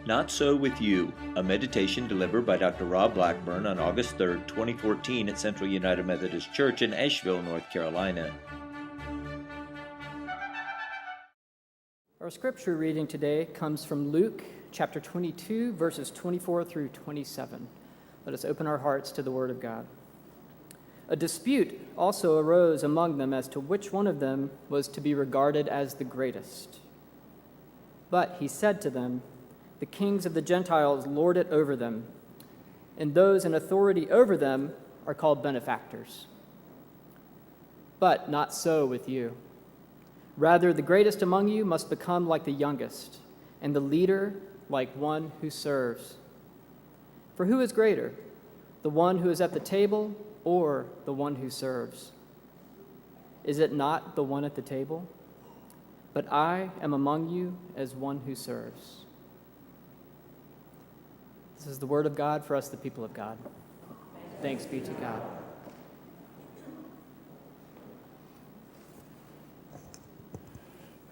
Not So With You, a meditation delivered by Dr. Rob Blackburn on August 3, 2014 at Central United Methodist Church in Asheville, North Carolina. Our scripture reading today comes from Luke chapter 22, verses 24 through 27. Let us open our hearts to the Word of God. A dispute also arose among them as to which one of them was to be regarded as the greatest. But he said to them, "The kings of the Gentiles lord it over them, and those in authority over them are called benefactors. But not so with you. Rather, the greatest among you must become like the youngest, and the leader like one who serves. For who is greater, the one who is at the table or the one who serves? Is it not the one at the table? But I am among you as one who serves." This is the word of God for us, the people of God. Thanks be to God.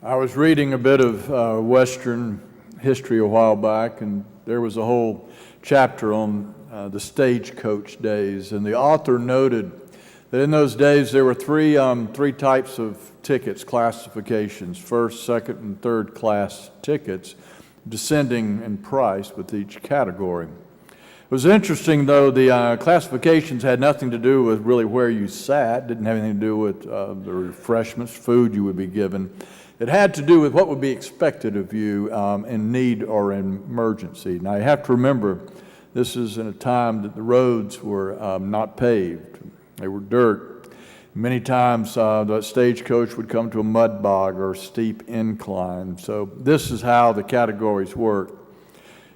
I was reading a bit of Western history a while back, and there was a whole chapter on the stagecoach days, and the author noted that in those days there were three types of tickets, classifications: first, second, and third class tickets, descending in price with each category. It was interesting, though, the classifications had nothing to do with really where you sat, didn't have anything to do with the refreshments, food you would be given. It had to do with what would be expected of you in need or in emergency. Now, you have to remember, this is in a time that the roads were not paved. They were dirt. Many times the stagecoach would come to a mud bog or steep incline. So this is how the categories work.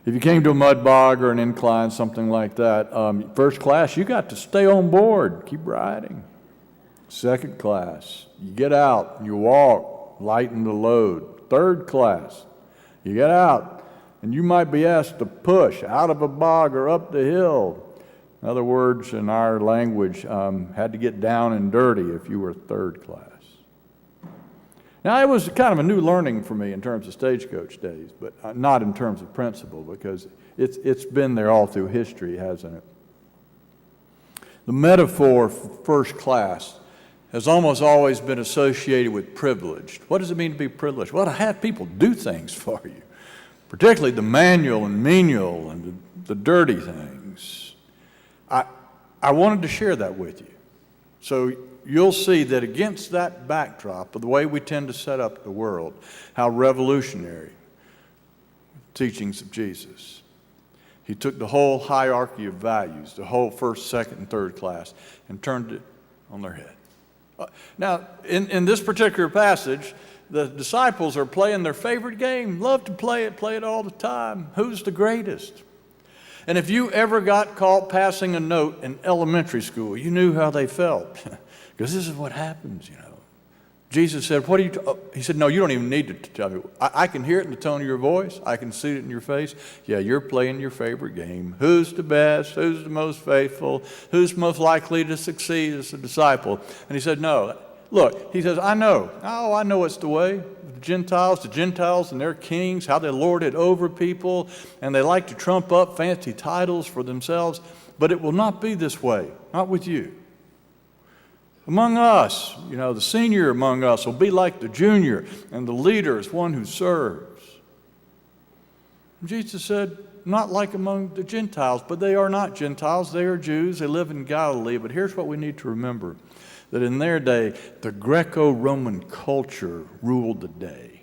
If you came to a mud bog or an incline, something like that, first class, you got to stay on board, keep riding. Second class, you get out, you walk, lighten the load. Third class, you get out, and you might be asked to push out of a bog or up the hill. In other words, in our language, had to get down and dirty if you were third class. Now, it was kind of a new learning for me in terms of stagecoach days, but not in terms of principle, because it's been there all through history, hasn't it? The metaphor for first class has almost always been associated with privileged. What does it mean to be privileged? Well, to have people do things for you, particularly the manual and menial and the dirty things. I wanted to share that with you. So you'll see that against that backdrop of the way we tend to set up the world, how revolutionary teachings of Jesus. He took the whole hierarchy of values, the whole first, second, and third class, and turned it on their head. Now, in this particular passage, the disciples are playing their favorite game, love to play it all the time. Who's the greatest? And if you ever got caught passing a note in elementary school, you knew how they felt. Because this is what happens, you know. Jesus said, he said, no, you don't even need to tell me. I can hear it in the tone of your voice. I can see it in your face. Yeah, you're playing your favorite game. Who's the best? Who's the most faithful? Who's most likely to succeed as a disciple? And he said, no. Look, he says, I know. Oh, I know it's the way. The Gentiles and their kings, how they lord it over people, and they like to trump up fancy titles for themselves. But it will not be this way, not with you. Among us, you know, the senior among us will be like the junior, and the leader is one who serves. And Jesus said, not like among the Gentiles, but they are not Gentiles, they are Jews, they live in Galilee. But here's what we need to remember, that in their day, the Greco-Roman culture ruled the day.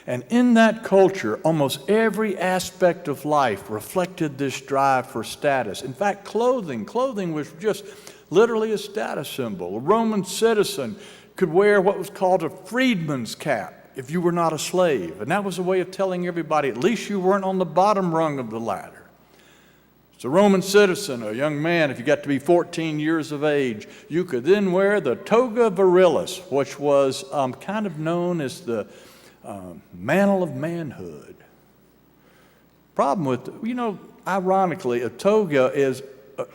And in that culture, almost every aspect of life reflected this drive for status. In fact, clothing was just literally a status symbol. A Roman citizen could wear what was called a freedman's cap if you were not a slave. And that was a way of telling everybody, at least you weren't on the bottom rung of the ladder. As a Roman citizen, a young man, if you got to be 14 years of age, you could then wear the toga virilis, which was kind of known as the mantle of manhood. Problem with, ironically, a toga is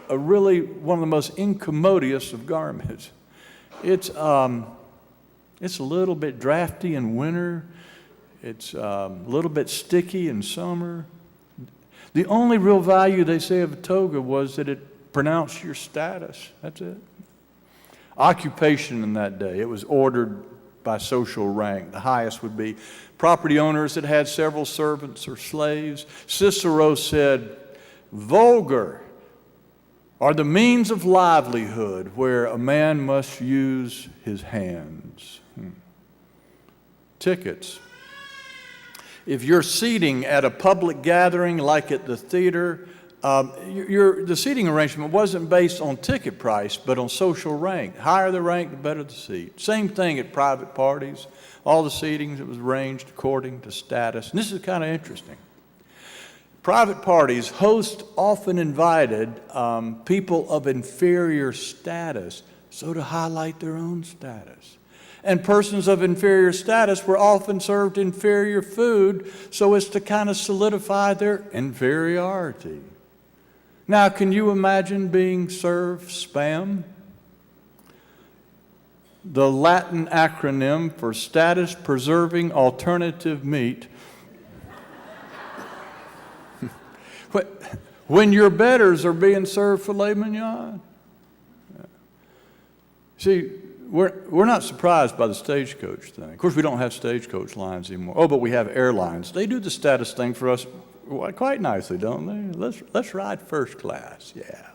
a really one of the most incommodious of garments. It's a little bit drafty in winter. It's a little bit sticky in summer. The only real value, they say, of a toga was that it pronounced your status. That's it. Occupation in that day, it was ordered by social rank. The highest would be property owners that had several servants or slaves. Cicero said, vulgar are the means of livelihood where a man must use his hands. Tickets. If you're seating at a public gathering like at the theater, the seating arrangement wasn't based on ticket price, but on social rank. Higher the rank, the better the seat. Same thing at private parties. All the seatings, it was arranged according to status. And this is kind of interesting. Private parties, hosts often invited people of inferior status, so to highlight their own status. And persons of inferior status were often served inferior food so as to kind of solidify their inferiority. Now, can you imagine being served Spam? The Latin acronym for status preserving alternative meat. When your betters are being served filet mignon. See, we're not surprised by the stagecoach thing. Of course, we don't have stagecoach lines anymore. Oh, but we have airlines. They do the status thing for us quite nicely, don't they? Let's ride first class, yeah.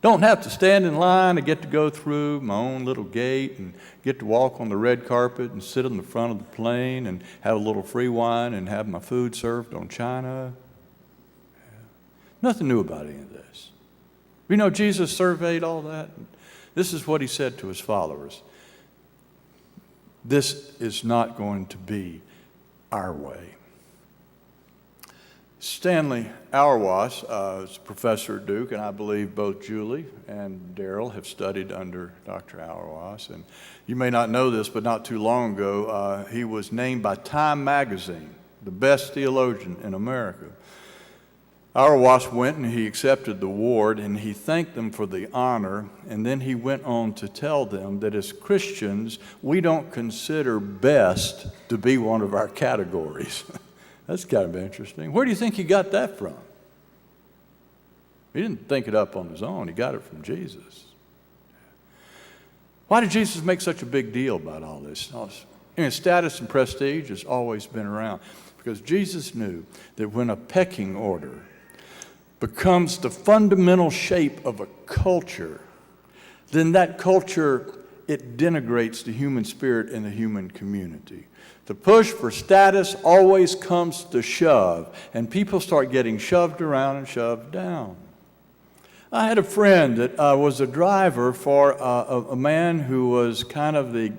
Don't have to stand in line. I get to go through my own little gate and get to walk on the red carpet and sit on the front of the plane and have a little free wine and have my food served on china. Yeah. Nothing new about any of this. You know, Jesus surveyed all that. This is what he said to his followers. This is not going to be our way. Stanley Auerbach is a professor at Duke, and I believe both Julie and Daryl have studied under Dr. Auerbach. And you may not know this, but not too long ago, he was named by Time magazine the best theologian in America. Auerbach went and he accepted the award, and he thanked them for the honor, and then he went on to tell them that as Christians, we don't consider best to be one of our categories. That's kind of interesting. Where do you think he got that from? He didn't think it up on his own. He got it from Jesus. Why did Jesus make such a big deal about all this? Status and prestige has always been around because Jesus knew that when a pecking order becomes the fundamental shape of a culture, then that culture, it denigrates the human spirit and the human community. The push for status always comes to shove, and people start getting shoved around and shoved down. I had a friend that was a driver for a man who was kind of the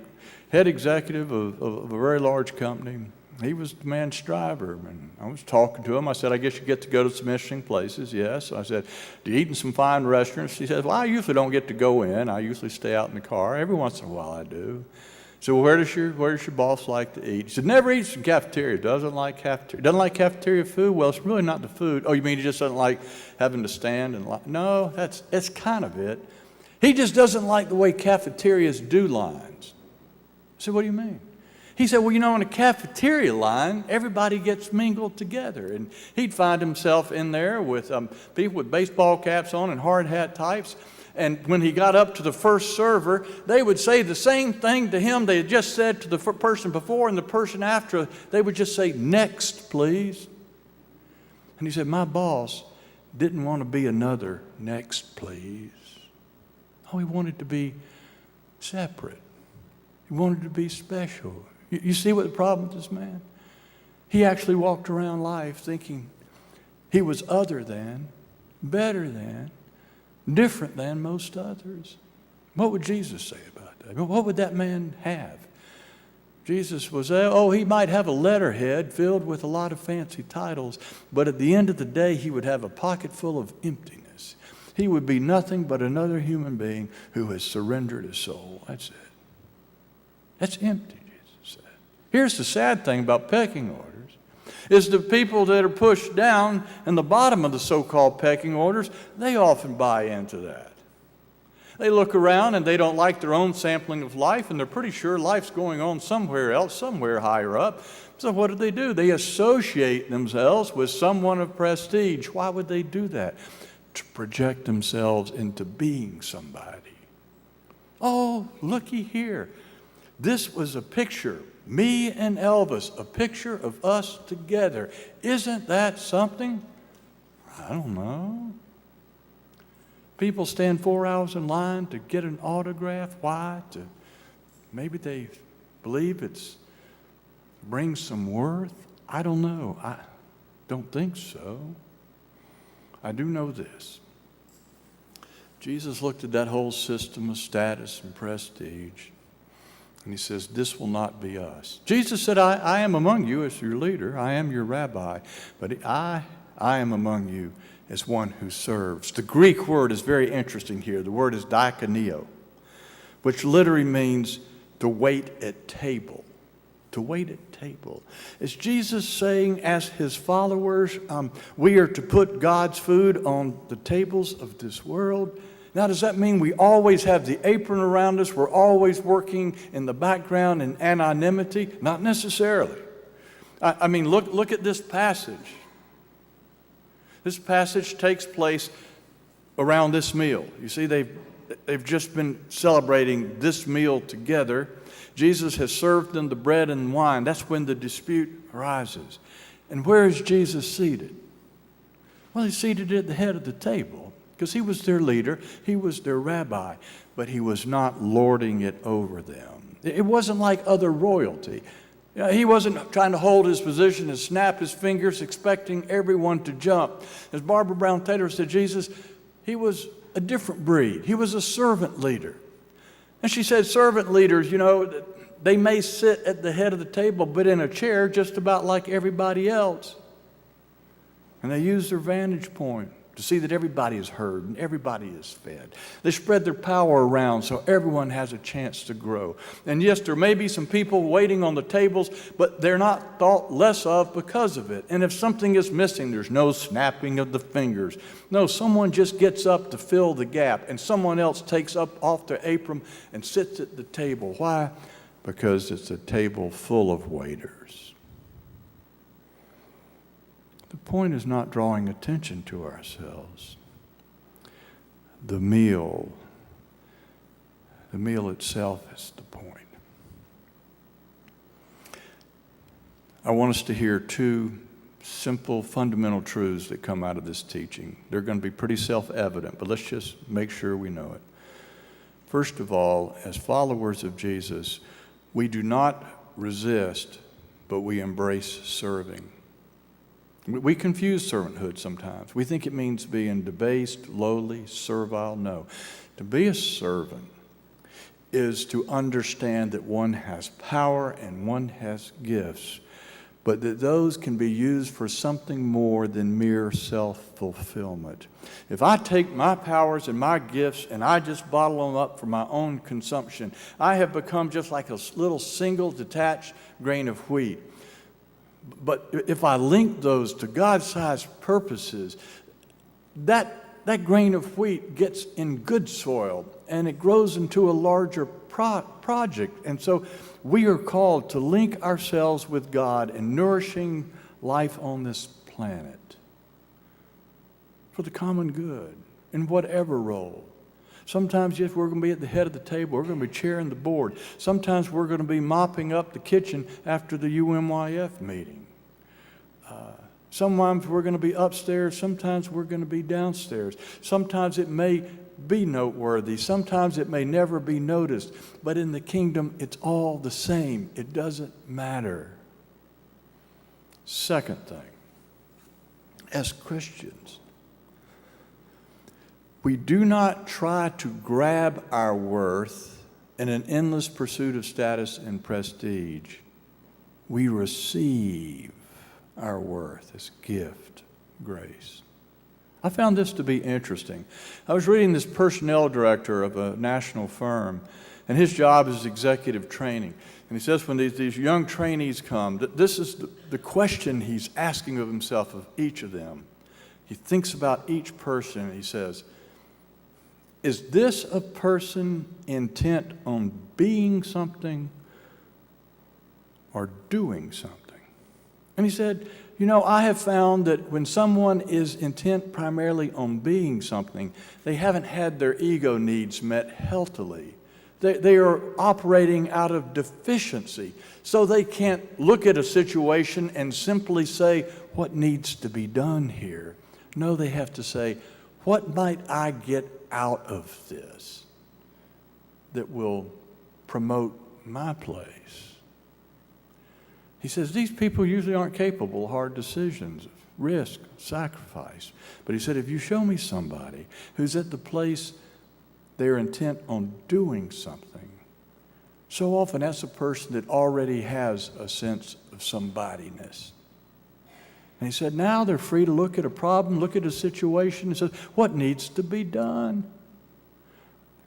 head executive of a very large company. He was the man's driver, and I was talking to him. I said, I guess you get to go to some interesting places. Yes. I said, do you eat in some fine restaurants? He said, well, I usually don't get to go in. I usually stay out in the car. Every once in a while I do. So where does your boss like to eat? He said, never eats in cafeteria. Doesn't like cafeteria. Doesn't like cafeteria food? Well, it's really not the food. Oh, you mean he just doesn't like having to stand and no, that's kind of it. He just doesn't like the way cafeterias do lines. I said, what do you mean? He said, well, in a cafeteria line, everybody gets mingled together. And he'd find himself in there with people with baseball caps on and hard hat types. And when he got up to the first server, they would say the same thing to him they had just said to the person before and the person after. They would just say, next, please. And he said, my boss didn't want to be another next, please. Oh, he wanted to be separate. He wanted to be special. You see what the problem with this man? He actually walked around life thinking he was other than, better than, different than most others. What would Jesus say about that? What would that man have? Jesus was, he might have a letterhead filled with a lot of fancy titles, but at the end of the day, he would have a pocket full of emptiness. He would be nothing but another human being who has surrendered his soul. That's it. That's empty, Jesus said. Here's the sad thing about pecking orders, is the people that are pushed down in the bottom of the so-called pecking orders, they often buy into that. They look around and they don't like their own sampling of life, and they're pretty sure life's going on somewhere else, somewhere higher up. So what do? They associate themselves with someone of prestige. Why would they do that? To project themselves into being somebody. Oh, looky here. This was a picture, me and Elvis, a picture of us together. Isn't that something? I don't know. People stand 4 hours in line to get an autograph. Why? Maybe they believe it's brings some worth. I don't know. I don't think so. I do know this. Jesus looked at that whole system of status and prestige, and he says, this will not be us. Jesus said, I am among you as your leader. I am your rabbi. But I am among you as one who serves. The Greek word is very interesting here. The word is diakoneo, which literally means to wait at table. To wait at table. Is Jesus saying, as his followers, we are to put God's food on the tables of this world? Now, does that mean we always have the apron around us? We're always working in the background in anonymity? Not necessarily. I mean, look at this passage. This passage takes place around this meal. You see, they've just been celebrating this meal together. Jesus has served them the bread and wine. That's when the dispute arises. And where is Jesus seated? Well, he's seated at the head of the table because he was their leader. He was their rabbi, but he was not lording it over them. It wasn't like other royalty. He wasn't trying to hold his position and snap his fingers, expecting everyone to jump. As Barbara Brown Taylor said, Jesus, he was a different breed. He was a servant leader. And she said, servant leaders, they may sit at the head of the table, but in a chair just about like everybody else. And they use their vantage point to see that everybody is heard and everybody is fed. They spread their power around so everyone has a chance to grow. And yes, there may be some people waiting on the tables, but they're not thought less of because of it. And if something is missing, there's no snapping of the fingers. No, someone just gets up to fill the gap, and someone else takes up off their apron and sits at the table. Why? Because it's a table full of waiters. The point is not drawing attention to ourselves. The meal itself is the point. I want us to hear two simple, fundamental truths that come out of this teaching. They're going to be pretty self-evident, but let's just make sure we know it. First of all, as followers of Jesus, we do not resist, but we embrace serving. We confuse servanthood sometimes. We think it means being debased, lowly, servile. No. To be a servant is to understand that one has power and one has gifts, but that those can be used for something more than mere self-fulfillment. If I take my powers and my gifts and I just bottle them up for my own consumption, I have become just like a little single detached grain of wheat. But if I link those to God-sized purposes, that grain of wheat gets in good soil and it grows into a larger project. And so we are called to link ourselves with God in nourishing life on this planet for the common good in whatever role. Sometimes, yes, we're going to be at the head of the table. We're going to be chairing the board. Sometimes we're going to be mopping up the kitchen after the UMYF meeting. Sometimes we're going to be upstairs. Sometimes we're going to be downstairs. Sometimes it may be noteworthy. Sometimes it may never be noticed. But in the kingdom, it's all the same. It doesn't matter. Second thing, as Christians, we do not try to grab our worth in an endless pursuit of status and prestige. We receive our worth as gift, grace. I found this to be interesting. I was reading this personnel director of a national firm, and his job is executive training. And he says when these young trainees come, this is the question he's asking of himself, of each of them. He thinks about each person, and he says, is this a person intent on being something or doing something? And he said, I have found that when someone is intent primarily on being something, they haven't had their ego needs met healthily. They are operating out of deficiency. So they can't look at a situation and simply say, what needs to be done here? No, they have to say, what might I get out of this that will promote my place? He says these people usually aren't capable of hard decisions, of risk, sacrifice. But he said, if you show me somebody who's at the place they're intent on doing something, so often that's a person that already has a sense of somebodyness. And he said, now they're free to look at a problem, look at a situation, and say, what needs to be done?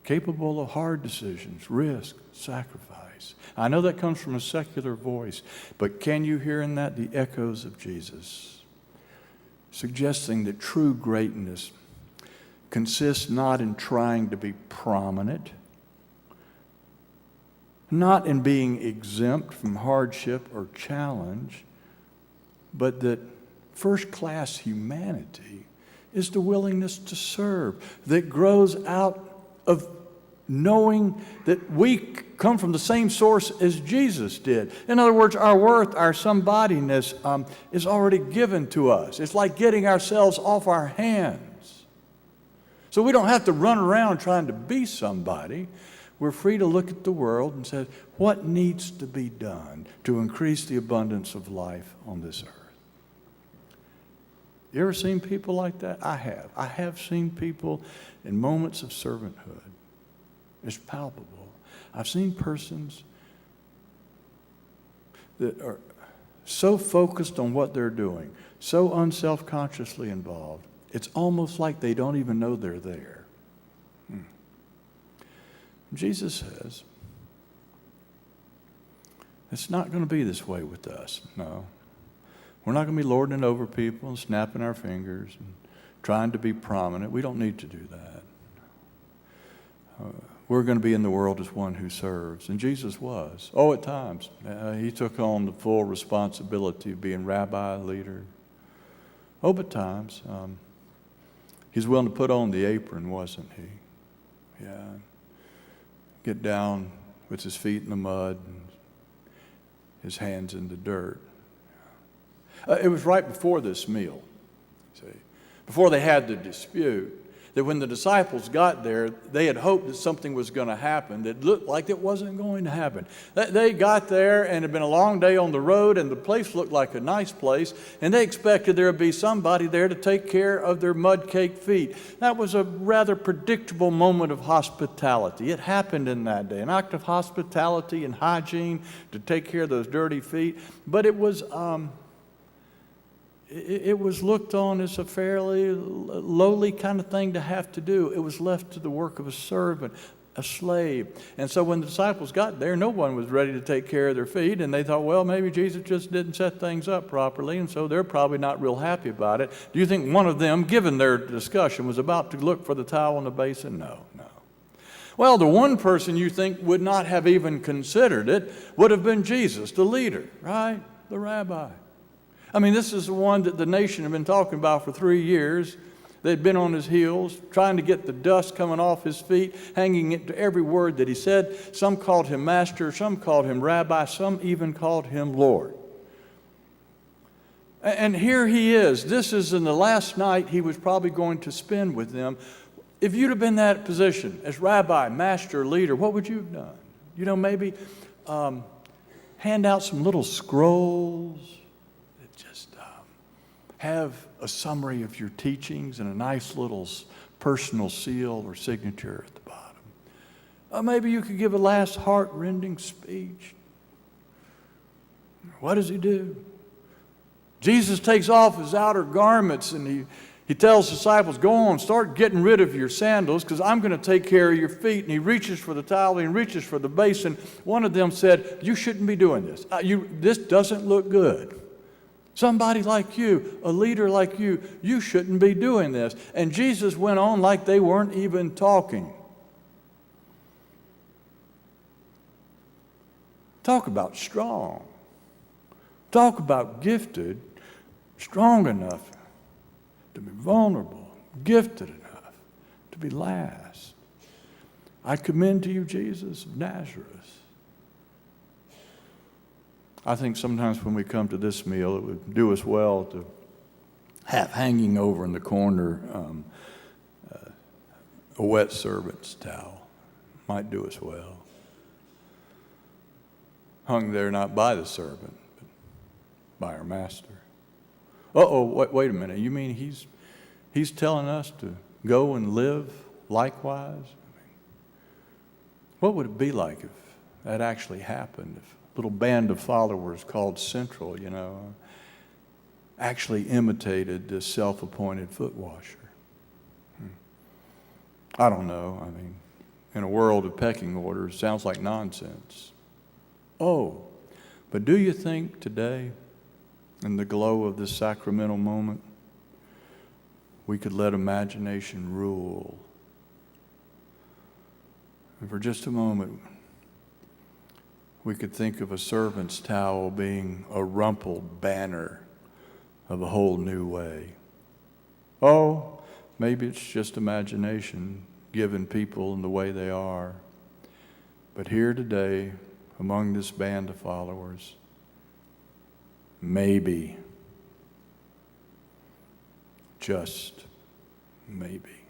Capable of hard decisions, risk, sacrifice. I know that comes from a secular voice, but can you hear in that the echoes of Jesus, suggesting that true greatness consists not in trying to be prominent, not in being exempt from hardship or challenge, but that first-class humanity is the willingness to serve that grows out of knowing that we come from the same source as Jesus did. In other words, our worth, our somebodyness is already given to us. It's like getting ourselves off our hands. So we don't have to run around trying to be somebody. We're free to look at the world and say, what needs to be done to increase the abundance of life on this earth? You ever seen people like that? I have. I have seen people in moments of servanthood. It's palpable. I've seen persons that are so focused on what they're doing, so unself-consciously involved, it's almost like they don't even know they're there. Jesus says, it's not going to be this way with us. No. We're not going to be lording it over people and snapping our fingers and trying to be prominent. We don't need to do that. We're going to be in the world as one who serves. And Jesus was. Oh, at times. He took on the full responsibility of being rabbi, leader. Oh, but times. He's willing to put on the apron, wasn't he? Yeah. Get down with his feet in the mud and his hands in the dirt. It was right before this meal, see, before they had the dispute, that when the disciples got there, they had hoped that something was going to happen that looked like it wasn't going to happen. They got there, and it had been a long day on the road, and the place looked like a nice place, and they expected there would be somebody there to take care of their mud-caked feet. That was a rather predictable moment of hospitality. It happened in that day, an act of hospitality and hygiene to take care of those dirty feet, but it was looked on as a fairly lowly kind of thing to have to do. It was left to the work of a servant, a slave. And so when the disciples got there, no one was ready to take care of their feet, and they thought, well, maybe Jesus just didn't set things up properly, and so they're probably not real happy about it. Do you think one of them, given their discussion, was about to look for the towel in the basin? No. Well, the one person you think would not have even considered it would have been Jesus, the leader, right? The rabbi. I mean, this is the one that the nation had been talking about for 3 years. They'd been on his heels, trying to get the dust coming off his feet, hanging it to every word that he said. Some called him master, some called him rabbi, some even called him Lord. And here he is. This is in the last night he was probably going to spend with them. If you'd have been in that position as rabbi, master, leader, what would you have done? You know, maybe hand out some little scrolls, have a summary of your teachings and a nice little personal seal or signature at the bottom. Maybe you could give a last heart-rending speech. What does he do? Jesus takes off his outer garments and he tells the disciples, go on, start getting rid of your sandals because I'm going to take care of your feet. And he reaches for the towel, he reaches for the basin. One of them said, you shouldn't be doing this. This doesn't look good. Somebody like you, a leader like you shouldn't be doing this. And Jesus went on like they weren't even talking. Talk about strong. Talk about gifted, strong enough to be vulnerable, gifted enough to be last. I commend to you Jesus of Nazareth. I think sometimes when we come to this meal, it would do us well to have hanging over in the corner a wet servant's towel. Might do us well. Hung there not by the servant, but by our master. Wait a minute. You mean he's telling us to go and live likewise? What would it be like if that actually happened? If a little band of followers called Central, actually imitated this self-appointed foot washer? I don't know. In a world of pecking orders, sounds like nonsense. Oh, but do you think today, in the glow of this sacramental moment, we could let imagination rule? And for just a moment, we could think of a servant's towel being a rumpled banner of a whole new way. Oh, maybe it's just imagination given people in the way they are. But here today, among this band of followers, maybe, just maybe,